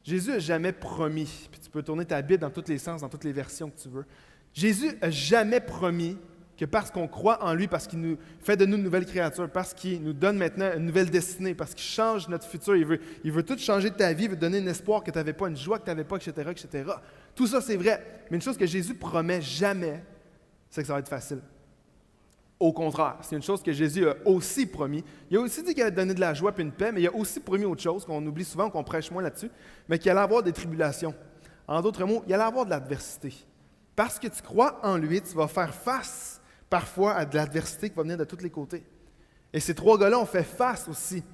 Jésus n'a jamais promis, puis tu peux tourner ta Bible dans tous les sens, dans toutes les versions que tu veux, Jésus n'a jamais promis que parce qu'on croit en lui, parce qu'il nous fait de nous une nouvelle créature, parce qu'il nous donne maintenant une nouvelle destinée, parce qu'il change notre futur, il veut tout changer de ta vie, il veut te donner un espoir que tu n'avais pas, une joie que tu n'avais pas, etc., etc. Tout ça, c'est vrai. Mais une chose que Jésus promet jamais, c'est que ça va être facile. Au contraire, c'est une chose que Jésus a aussi promis. Il a aussi dit qu'il allait donner de la joie et une paix, mais il a aussi promis autre chose qu'on oublie souvent, qu'on prêche moins là-dessus, mais qu'il allait avoir des tribulations. En d'autres mots, il allait avoir de l'adversité. Parce que tu crois en lui, tu vas faire face parfois à de l'adversité qui va venir de tous les côtés. Et ces 3 gars-là ont fait face aussi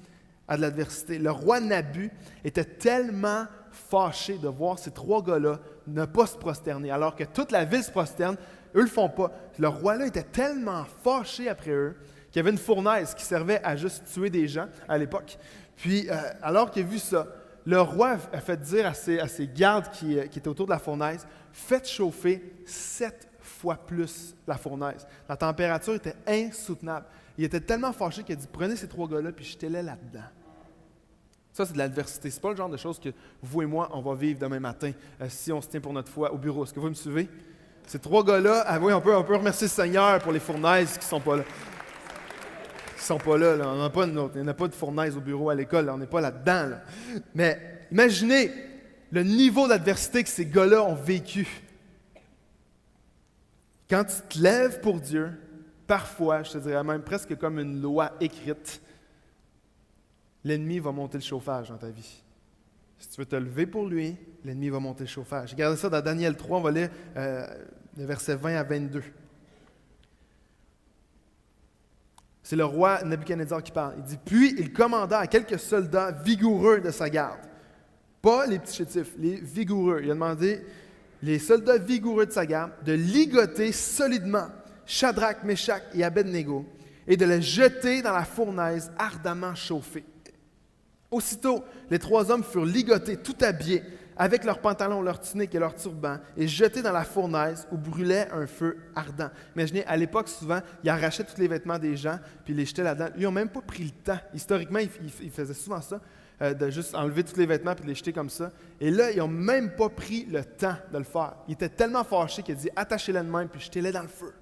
à de l'adversité. Le roi Nabu était tellement fâché de voir ces 3 gars-là ne pas se prosterner, alors que toute la ville se prosterne, eux ne le font pas. Le roi-là était tellement fâché après eux qu'il y avait une fournaise qui servait à juste tuer des gens à l'époque. Puis, alors qu'il a vu ça, le roi a fait dire à ses gardes qui étaient autour de la fournaise, « Faites chauffer 7 fois plus la fournaise. » La température était insoutenable. Il était tellement fâché qu'il a dit, « Prenez ces 3 gars-là puis jetez-les là-dedans. » Ça, c'est de l'adversité. Ce n'est pas le genre de choses que vous et moi, on va vivre demain matin si on se tient pour notre foi au bureau. Est-ce que vous me suivez? Ces 3 gars-là, oui, on peut remercier le Seigneur pour les fournaises qui ne sont pas là. Ils ne sont pas là. On n'en a pas de nôtre. Il n'y en a pas de fournaise au bureau à l'école. On n'est pas là-dedans. Là. Mais imaginez le niveau d'adversité que ces gars-là ont vécu. Quand tu te lèves pour Dieu, parfois, je te dirais même presque comme une loi écrite, l'ennemi va monter le chauffage dans ta vie. Si tu veux te lever pour lui, l'ennemi va monter le chauffage. Regardez ça dans Daniel 3, on va lire les versets 20 à 22. C'est le roi Nebuchadnezzar qui parle. Il dit, « Puis il commanda à quelques soldats vigoureux de sa garde. » Pas les petits chétifs, les vigoureux. Il a demandé, les soldats vigoureux de sa garde, de ligoter solidement Shadrach, Meshach et Abednego et de les jeter dans la fournaise ardemment chauffée. Aussitôt, les 3 hommes furent ligotés, tout habillés, avec leurs pantalons, leurs tuniques et leurs turbans, et jetés dans la fournaise où brûlait un feu ardent. Imaginez, à l'époque, souvent, ils arrachaient tous les vêtements des gens, puis ils les jetaient là-dedans. Ils n'ont même pas pris le temps. Historiquement, ils faisaient souvent ça, de juste enlever tous les vêtements puis de les jeter comme ça. Et là, ils n'ont même pas pris le temps de le faire. Ils étaient tellement fâchés qu'ils ont dit « Attachez-les de même, puis jetez-les dans le feu »,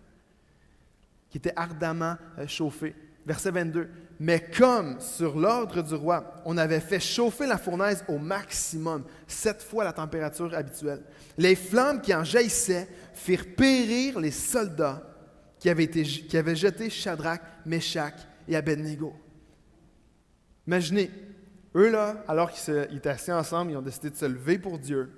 qui était ardemment chauffé. Verset 22. « Mais comme, sur l'ordre du roi, on avait fait chauffer la fournaise au maximum, 7 fois la température habituelle, les flammes qui en jaillissaient firent périr les soldats qui avaient jeté Shadrach, Meshach et Abednego. » Imaginez, eux là, alors qu'ils étaient assis ensemble, ils ont décidé de se lever pour Dieu.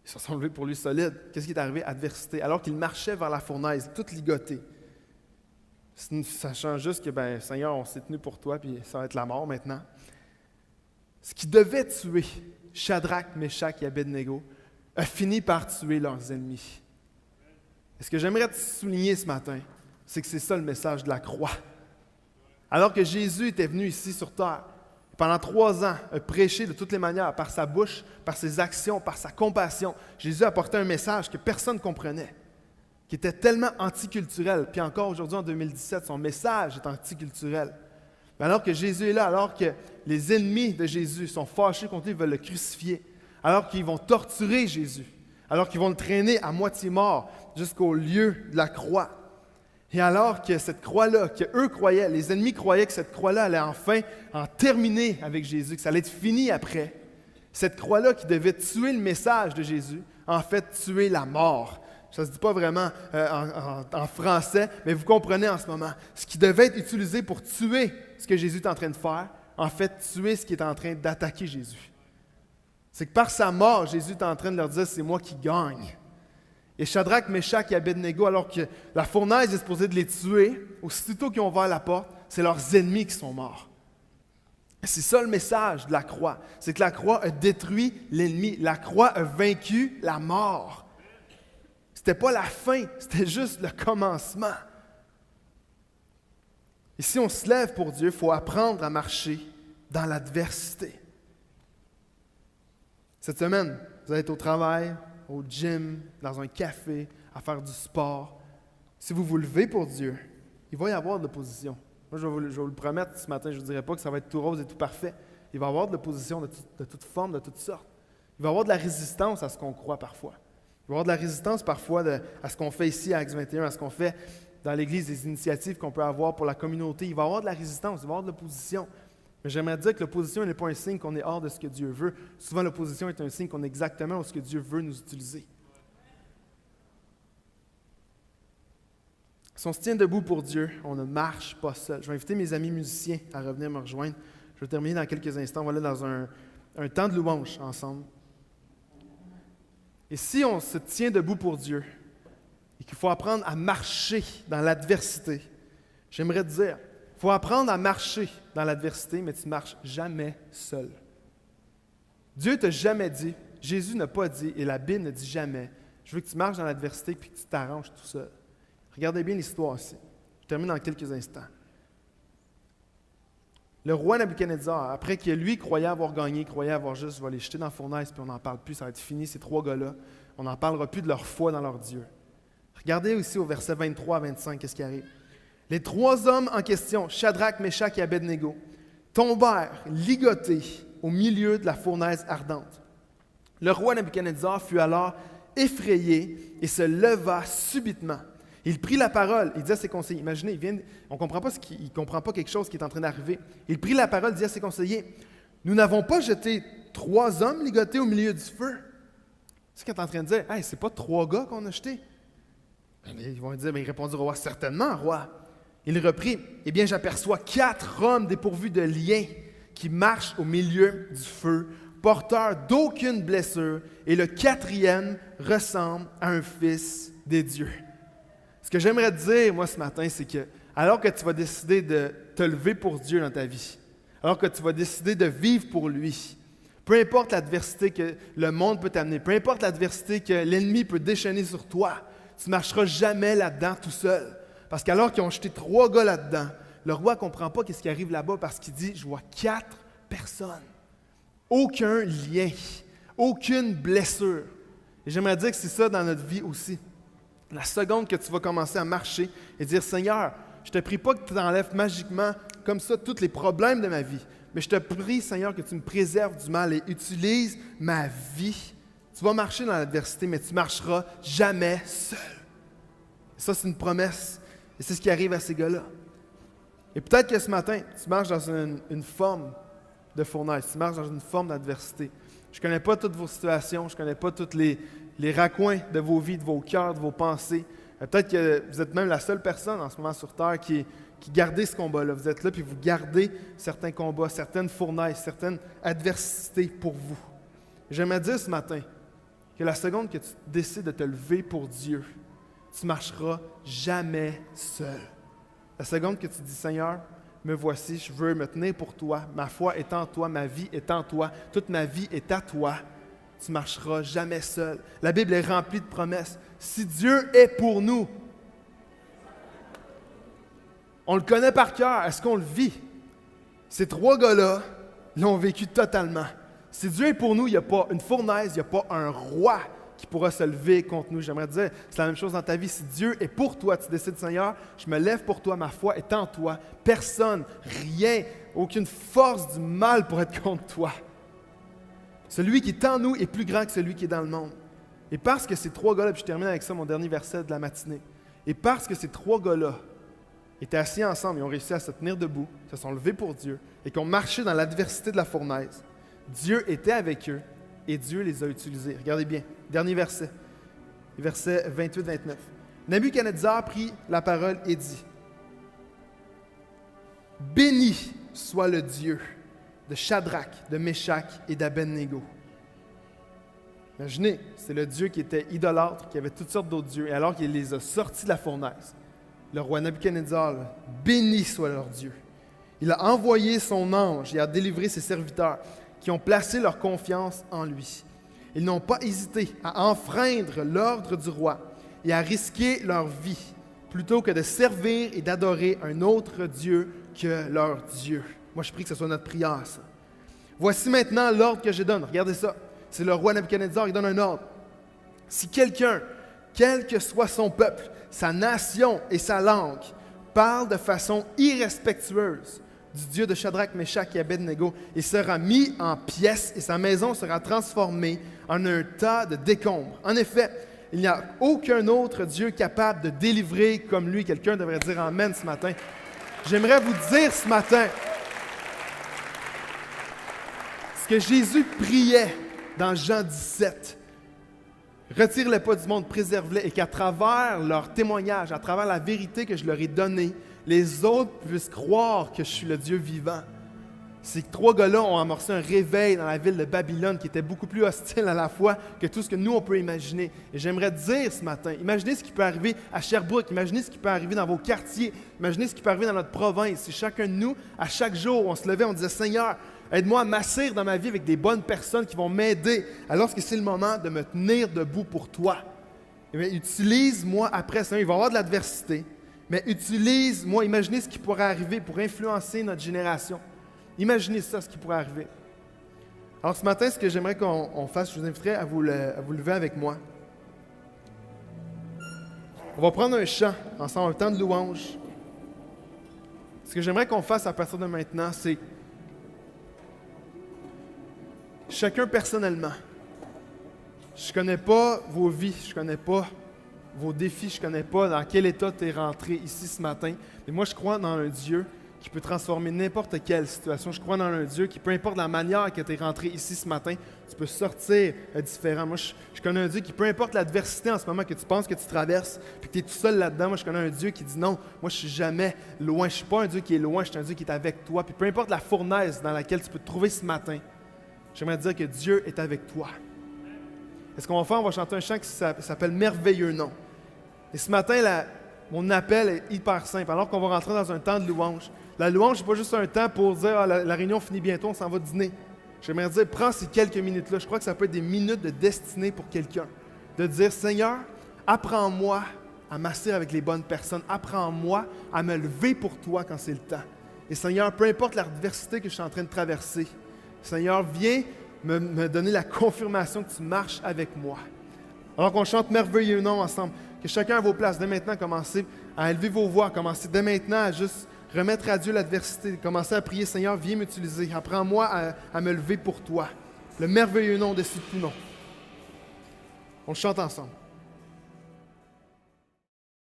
Ils se sont levés pour lui solide. Qu'est-ce qui est arrivé? Adversité. Alors qu'ils marchaient vers la fournaise, tout ligotés. Sachant juste que, Seigneur, on s'est tenu pour toi, puis ça va être la mort maintenant. Ce qui devait tuer Shadrach, Meshach et Abednego a fini par tuer leurs ennemis. Et ce que j'aimerais te souligner ce matin, c'est que c'est ça le message de la croix. Alors que Jésus était venu ici sur terre, pendant 3 ans, a prêché de toutes les manières, par sa bouche, par ses actions, par sa compassion. Jésus a apporté un message que personne ne comprenait, qui était tellement anticulturel. Puis encore aujourd'hui, en 2017, son message est anticulturel. Mais alors que Jésus est là, alors que les ennemis de Jésus sont fâchés contre lui, ils veulent le crucifier, alors qu'ils vont torturer Jésus, alors qu'ils vont le traîner à moitié mort jusqu'au lieu de la croix. Et alors que cette croix-là, qu'eux croyaient, les ennemis croyaient que cette croix-là allait enfin en terminer avec Jésus, que ça allait être fini après, cette croix-là qui devait tuer le message de Jésus, en fait tuer la mort. Ça ne se dit pas vraiment en français, mais vous comprenez en ce moment. Ce qui devait être utilisé pour tuer ce que Jésus est en train de faire, en fait tuer ce qui est en train d'attaquer Jésus. C'est que par sa mort, Jésus est en train de leur dire « c'est moi qui gagne ». Et Shadrach, Meshach et Abednego, alors que la fournaise est supposée de les tuer, aussitôt qu'ils ont ouvert la porte, c'est leurs ennemis qui sont morts. C'est ça le message de la croix. C'est que la croix a détruit l'ennemi. La croix a vaincu la mort. C'était pas la fin, c'était juste le commencement. Et si on se lève pour Dieu, il faut apprendre à marcher dans l'adversité. Cette semaine, vous allez être au travail, au gym, dans un café, à faire du sport. Si vous vous levez pour Dieu, il va y avoir de l'opposition. Moi, je vais vous le promettre ce matin, je ne vous dirai pas que ça va être tout rose et tout parfait. Il va y avoir de l'opposition de toute forme, de toutes sortes. Il va y avoir de la résistance à ce qu'on croit parfois. Il va y avoir de la résistance parfois à ce qu'on fait ici à Acts 21, à ce qu'on fait dans l'Église, des initiatives qu'on peut avoir pour la communauté. Il va y avoir de la résistance, il va y avoir de l'opposition. Mais j'aimerais dire que l'opposition n'est pas un signe qu'on est hors de ce que Dieu veut. Souvent, l'opposition est un signe qu'on est exactement où ce que Dieu veut nous utiliser. Si on se tient debout pour Dieu, on ne marche pas seul. Je vais inviter mes amis musiciens à revenir me rejoindre. Je vais terminer dans quelques instants. On va aller dans un temps de louange ensemble. Et si on se tient debout pour Dieu et qu'il faut apprendre à marcher dans l'adversité, j'aimerais te dire, il faut apprendre à marcher dans l'adversité, mais tu ne marches jamais seul. Dieu ne t'a jamais dit, Jésus n'a pas dit, et la Bible ne dit jamais, je veux que tu marches dans l'adversité et que tu t'arranges tout seul. Regardez bien l'histoire ici. Je termine dans quelques instants. Le roi Nabuchodonosor, après que lui croyait avoir gagné, croyait avoir juste, va les jeter dans la fournaise, puis on n'en parle plus, ça va être fini, ces 3 gars-là. On n'en parlera plus de leur foi dans leur Dieu. Regardez aussi au verset 23 à 25, qu'est-ce qui arrive. Les 3 hommes en question, Shadrach, Meshach et Abednego, tombèrent ligotés au milieu de la fournaise ardente. Le roi Nabuchodonosor fut alors effrayé et se leva subitement. Il prit la parole, il dit à ses conseillers, imaginez, on ne comprend pas il ne comprend pas quelque chose qui est en train d'arriver. Il prit la parole, dit à ses conseillers, « Nous n'avons pas jeté 3 hommes ligotés au milieu du feu. » C'est ce qu'il est en train de dire, « Hey, c'est pas 3 gars qu'on a jetés. » Ils vont dire, mais il répondit au roi, « Certainement, roi. » Il reprit, « Eh bien, j'aperçois 4 hommes dépourvus de liens qui marchent au milieu du feu, porteurs d'aucune blessure, et le 4e ressemble à un fils des dieux. » Ce que j'aimerais te dire, moi, ce matin, c'est que alors que tu vas décider de te lever pour Dieu dans ta vie, alors que tu vas décider de vivre pour lui, peu importe l'adversité que le monde peut t'amener, peu importe l'adversité que l'ennemi peut déchaîner sur toi, tu ne marcheras jamais là-dedans tout seul. Parce qu'alors qu'ils ont jeté 3 gars là-dedans, le roi ne comprend pas ce qui arrive là-bas parce qu'il dit, je vois 4 personnes. Aucun lien, aucune blessure. Et j'aimerais dire que c'est ça dans notre vie aussi. La seconde que tu vas commencer à marcher et dire, Seigneur, je ne te prie pas que tu enlèves magiquement comme ça tous les problèmes de ma vie, mais je te prie, Seigneur, que tu me préserves du mal et utilises ma vie. Tu vas marcher dans l'adversité, mais tu ne marcheras jamais seul. Et ça, c'est une promesse. Et c'est ce qui arrive à ces gars-là. Et peut-être que ce matin, tu marches dans une forme de fournaise, tu marches dans une forme d'adversité. Je ne connais pas toutes vos situations, je ne connais pas tous les raccoins de vos vies, de vos cœurs, de vos pensées. Peut-être que vous êtes même la seule personne en ce moment sur Terre qui gardez ce combat-là. Vous êtes là puis vous gardez certains combats, certaines fournaises, certaines adversités pour vous. J'aimerais dire ce matin que la seconde que tu décides de te lever pour Dieu, tu ne marcheras jamais seul. La seconde que tu dis, Seigneur, me voici, je veux me tenir pour toi, ma foi est en toi, ma vie est en toi, toute ma vie est à toi, tu ne marcheras jamais seul. La Bible est remplie de promesses. Si Dieu est pour nous, on le connaît par cœur, est-ce qu'on le vit? Ces trois gars-là l'ont vécu totalement. Si Dieu est pour nous, il n'y a pas une fournaise, il n'y a pas un roi qui pourra se lever contre nous. J'aimerais dire, c'est la même chose dans ta vie. Si Dieu est pour toi, tu décides, Seigneur, je me lève pour toi, ma foi est en toi. Personne, rien, aucune force du mal pour être contre toi. Celui qui est en nous est plus grand que celui qui est dans le monde. Et parce que ces trois gars-là, puis je termine avec ça, mon dernier verset de la matinée, et parce que ces trois gars-là étaient assis ensemble et ont réussi à se tenir debout, se sont levés pour Dieu, et qui ont marché dans l'adversité de la fournaise, Dieu était avec eux, et Dieu les a utilisés. Regardez bien, dernier verset, verset 28-29. Nabuchodonosor prit la parole et dit, « Béni soit le Dieu de Shadrach, de Méshach et d'Abednego. » Imaginez, c'est le Dieu qui était idolâtre, qui avait toutes sortes d'autres dieux, et alors qu'il les a sortis de la fournaise, le roi Nabuchodonosor, béni soit leur Dieu. Il a envoyé son ange et a délivré ses serviteurs qui ont placé leur confiance en lui. Ils n'ont pas hésité à enfreindre l'ordre du roi et à risquer leur vie plutôt que de servir et d'adorer un autre Dieu que leur Dieu. Moi, je prie que ce soit notre prière, ça. Voici maintenant l'ordre que je donne. Regardez ça. C'est le roi Nabuchodonosor, il donne un ordre. Si quelqu'un, quel que soit son peuple, sa nation et sa langue, parle de façon irrespectueuse du Dieu de Shadrach, Méshach et Abednego, il sera mis en pièces et sa maison sera transformée en un tas de décombres. En effet, il n'y a aucun autre Dieu capable de délivrer comme lui. Quelqu'un devrait dire Amen ce matin. J'aimerais vous dire ce matin ce que Jésus priait dans Jean 17. Retire-les pas du monde, préserve-les, et qu'à travers leur témoignage, à travers la vérité que je leur ai donnée, les autres puissent croire que je suis le Dieu vivant. Ces trois gars-là ont amorcé un réveil dans la ville de Babylone qui était beaucoup plus hostile à la fois que tout ce que nous, on peut imaginer. Et j'aimerais dire ce matin, imaginez ce qui peut arriver à Sherbrooke, imaginez ce qui peut arriver dans vos quartiers, imaginez ce qui peut arriver dans notre province. Si chacun de nous, à chaque jour, on se levait, on disait « Seigneur, aide-moi à m'asseoir dans ma vie avec des bonnes personnes qui vont m'aider alors que c'est le moment de me tenir debout pour toi. » Eh bien, utilise-moi après ça. Il va y avoir de l'adversité, mais utilise-moi. Imaginez ce qui pourrait arriver pour influencer notre génération. Imaginez ça, ce qui pourrait arriver. Alors ce matin, ce que j'aimerais qu'on fasse, je vous inviterai à vous lever avec moi. On va prendre un chant ensemble, un temps de louange. Ce que j'aimerais qu'on fasse à partir de maintenant, c'est chacun personnellement. Je ne connais pas vos vies, je ne connais pas vos défis, je ne connais pas dans quel état tu es rentré ici ce matin. Mais moi, je crois dans un Dieu qui peut transformer n'importe quelle situation. Je crois dans un Dieu qui, peu importe la manière que tu es rentré ici ce matin, tu peux sortir différent. Moi, je connais un Dieu qui, peu importe l'adversité en ce moment que tu penses que tu traverses, puis que tu es tout seul là-dedans, moi, je connais un Dieu qui dit non, moi, je suis jamais loin. Je ne suis pas un Dieu qui est loin, je suis un Dieu qui est avec toi. Puis peu importe la fournaise dans laquelle tu peux te trouver ce matin, j'aimerais dire que Dieu est avec toi. Et ce qu'on va faire, on va chanter un chant qui s'appelle « Merveilleux nom ». Et ce matin, mon appel est hyper simple. Alors qu'on va rentrer dans un temps de louange, la louange, ce n'est pas juste un temps pour dire la réunion finit bientôt, on s'en va dîner. J'aimerais dire, prends ces quelques minutes-là. Je crois que ça peut être des minutes de destinée pour quelqu'un. De dire, Seigneur, apprends-moi à m'asseoir avec les bonnes personnes. Apprends-moi à me lever pour toi quand c'est le temps. Et Seigneur, peu importe l'adversité que je suis en train de traverser, Seigneur, viens me donner la confirmation que tu marches avec moi. Alors qu'on chante merveilleux nom ensemble, que chacun à vos places, dès maintenant, commencez à élever vos voix, commencez dès maintenant à juste remettre à Dieu l'adversité, commencez à prier, Seigneur, viens m'utiliser, apprends-moi à me lever pour toi. Le merveilleux nom de tout nom. On le chante ensemble.